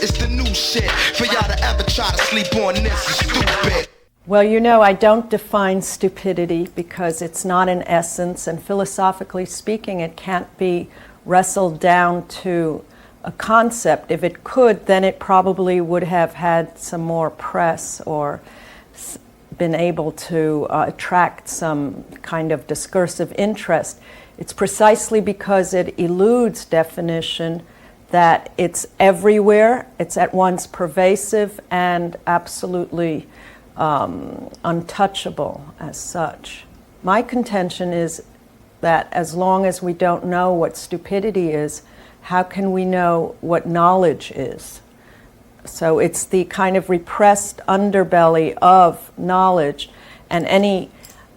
this is the new shit. For y'all to ever try to sleep on this is stupid. Well, you know, I don't define stupidity because it's not an essence, and philosophically speaking, it can't be wrestled down to a concept. If it could, then it probably would have had some more press or been able to attract some kind of discursive interest. It's precisely because it eludes definition that it's everywhere, it's at once pervasive and absolutely untouchable as such. My contention is that as long as we don't know what stupidity is, how can we know what knowledge is? So it's the kind of repressed underbelly of knowledge, and any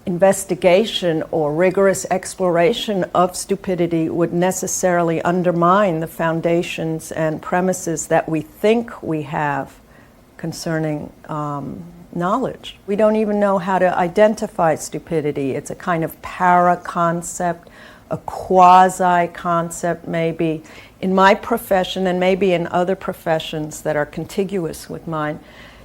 investigation or rigorous exploration of stupidity would necessarily undermine the foundations and premises that we think we have concerning knowledge. We don't even know how to identify stupidity. It's a kind of para-concept, a quasi-concept maybe. In my profession, and maybe in other professions that are contiguous with mine,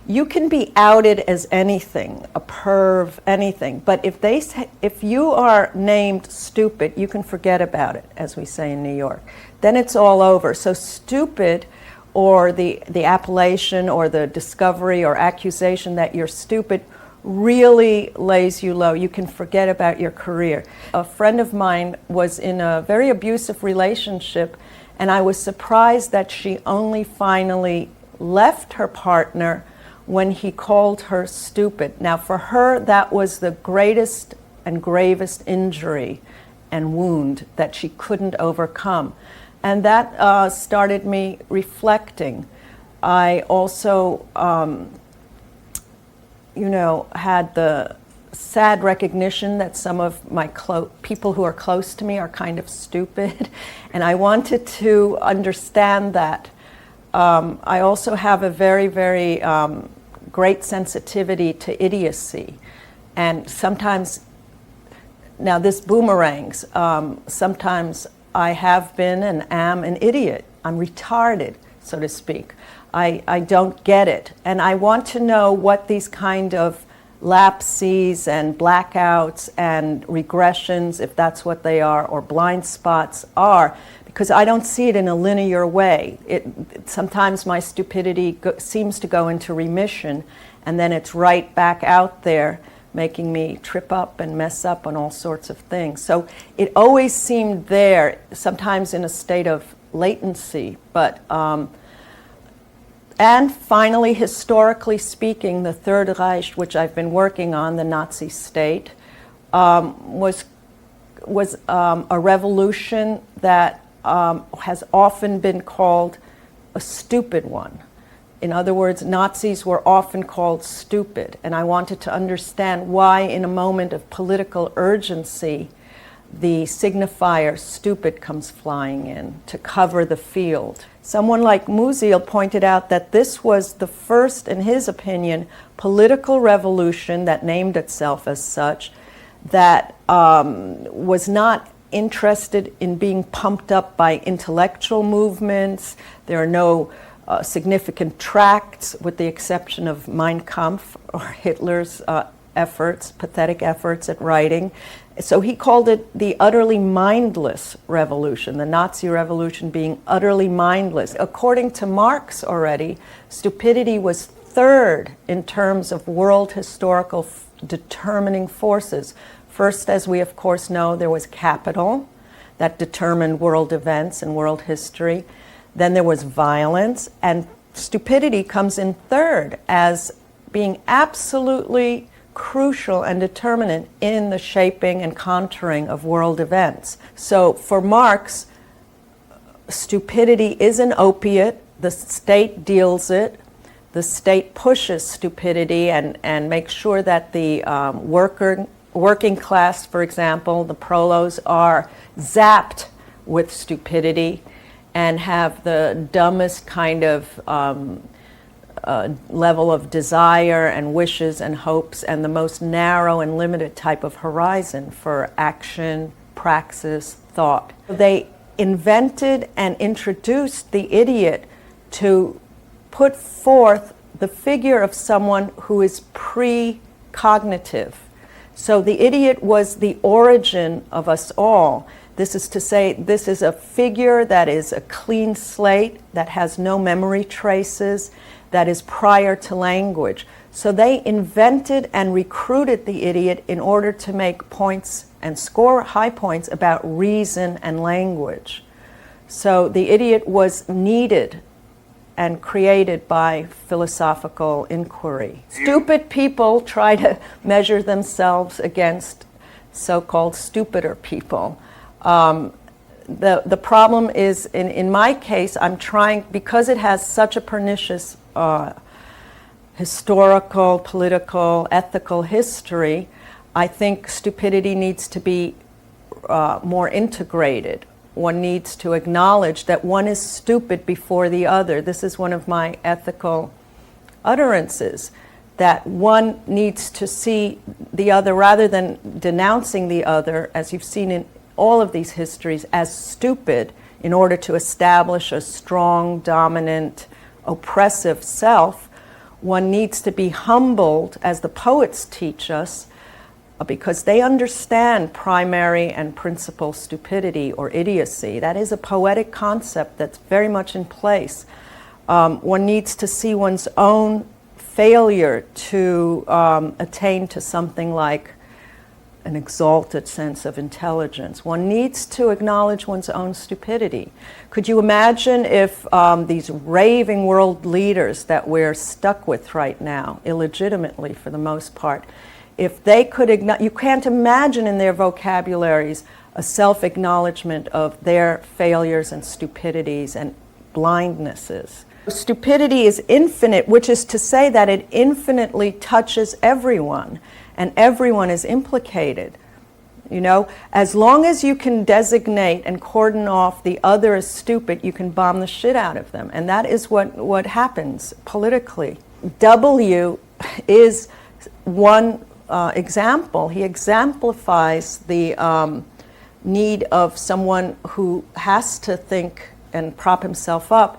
you can be outed as anything, a perv, anything. But if you are named stupid, you can forget about it, as we say in New York. Then it's all over. So stupid, or the appellation or the discovery or accusation that you're stupid, really lays you low. You can forget about your career. A friend of mine was in a very abusive relationship, and I was surprised that she only finally left her partner when he called her stupid. Now, for her, that was the greatest and gravest injury and wound that she couldn't overcome. And that started me reflecting. I also, had the sad recognition that some of my people who are close to me are kind of stupid, and I wanted to understand that. I also have a very, very great sensitivity to idiocy, and sometimes, now this boomerangs, sometimes I have been and am an idiot. I'm retarded, so to speak. I don't get it. And I want to know what these kind of lapses and blackouts and regressions, if that's what they are, or blind spots are, because I don't see it in a linear way. Sometimes my stupidity seems to go into remission, and then it's right back out there, making me trip up and mess up on all sorts of things. So it always seemed there, sometimes in a state of latency. But and finally, historically speaking, the Third Reich, which I've been working on, the Nazi state, was a revolution that has often been called a stupid one. In other words, Nazis were often called stupid, and I wanted to understand why, in a moment of political urgency, the signifier stupid comes flying in to cover the field. Someone like Musil pointed out that this was the first, in his opinion, political revolution that named itself as such, that was not interested in being pumped up by intellectual movements. There are no significant tracts, with the exception of Mein Kampf, or Hitler's efforts, pathetic efforts at writing. So he called it the utterly mindless revolution, the Nazi revolution being utterly mindless. According to Marx already, stupidity was third in terms of world historical determining forces. First, as we of course know, there was capital that determined world events and world history. Then there was violence, and stupidity comes in third as being absolutely crucial and determinant in the shaping and contouring of world events. So for Marx, stupidity is an opiate. The state deals it. The state pushes stupidity and makes sure that the working class, for example, the prolos, are zapped with stupidity and have the dumbest kind of level of desire and wishes and hopes, and the most narrow and limited type of horizon for action, praxis, thought. They invented and introduced the idiot to put forth the figure of someone who is precognitive. So the idiot was the origin of us all. This is to say, this is a figure that is a clean slate, that has no memory traces, that is prior to language. So they invented and recruited the idiot in order to make points and score high points about reason and language. So the idiot was needed and created by philosophical inquiry. Stupid people try to measure themselves against so-called stupider people. The problem is, in my case, I'm trying, because it has such a pernicious historical, political, ethical history, I think stupidity needs to be more integrated. One needs to acknowledge that one is stupid before the other. This is one of my ethical utterances, that one needs to see the other, rather than denouncing the other, as you've seen in all of these histories, as stupid in order to establish a strong, dominant, oppressive self. One needs to be humbled, as the poets teach us, because they understand primary and principal stupidity or idiocy. That is a poetic concept that's very much in place. One needs to see one's own failure to attain to something like an exalted sense of intelligence. One needs to acknowledge one's own stupidity. Could you imagine if these raving world leaders that we're stuck with right now, illegitimately for the most part, if they could you can't imagine in their vocabularies a self-acknowledgement of their failures and stupidities and blindnesses. Stupidity is infinite, which is to say that it infinitely touches everyone, and everyone is implicated. You know, as long as you can designate and cordon off the other as stupid, you can bomb the shit out of them. And that is what happens politically. W is one example. He exemplifies the need of someone who has to think and prop himself up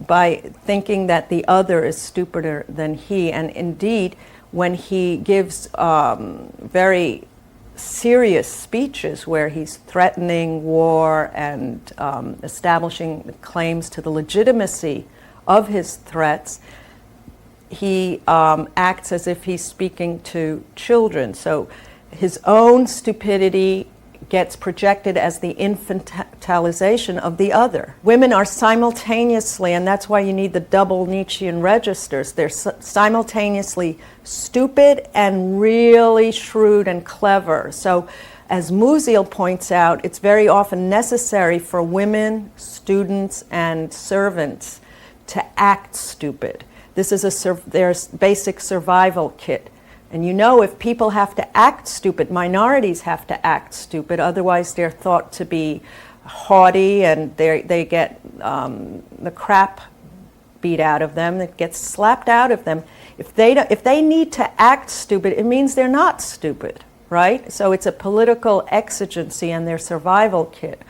by thinking that the other is stupider than he. And indeed, when he gives very serious speeches where he's threatening war and establishing claims to the legitimacy of his threats, he acts as if he's speaking to children. So his own stupidity gets projected as the infantilization of the other. Women are simultaneously, and that's why you need the double Nietzschean registers, they're simultaneously stupid and really shrewd and clever. So as Musil points out, it's very often necessary for women, students, and servants to act stupid. This is their basic survival kit. And you know, if people have to act stupid, minorities have to act stupid, otherwise they're thought to be haughty and they get the crap beat out of them, it gets slapped out of them. If they need to act stupid, it means they're not stupid, right? So it's a political exigency and their survival kit.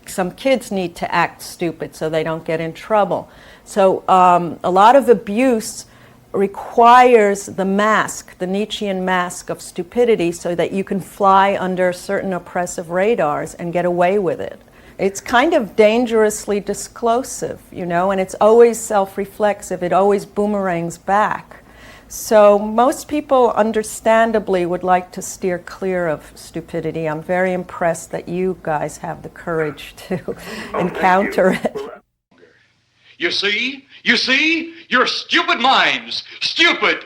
Some kids need to act stupid so they don't get in trouble. So a lot of abuse requires the mask, the Nietzschean mask of stupidity, so that you can fly under certain oppressive radars and get away with it. It's kind of dangerously disclosive, you know, and it's always self-reflexive. It always boomerangs back. So most people understandably would like to steer clear of stupidity. I'm very impressed that you guys have the courage to encounter it. You see, your stupid minds, stupid.